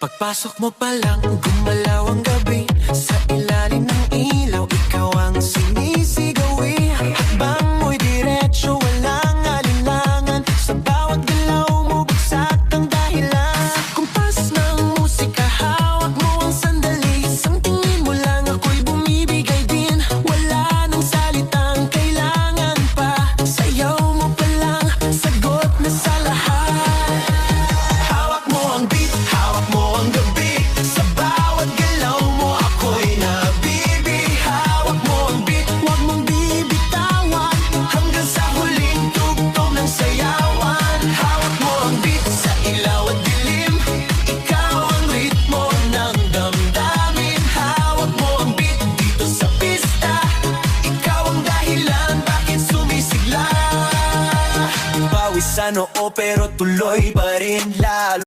Pagpasok mo pa lang, gumalaw ang gabi. Sa ilalim ng ilaw, ikaw ang sinisigawi. Hakbang mo'y diretso, walang alinlangan. Sa bawat galaw mo, bagsak ang dahilan. Kumpas ng musika, hawak mo ang sandali. Isang tingin mo lang, ako'y bumibigay din. Wala nang salitang kailangan pa. Sayaw mo pa lang, sagot na sa lahat. Hawak mo ang beat, hawak mo ang gabi. Sa bawat galaw mo, ako'y nabibi. Hawak mo ang beat, huwag mong bibitawan. Hanggang sa huling tugtog ng sayawan. Hawak mo ang beat, sa ilaw at dilim. Ikaw ang ritmo ng damdamin. Hawak mo ang beat, dito sa pista. Ikaw ang dahilan, bakit sumisigla. Pawis sa noo pero tuloy pa rin lalo.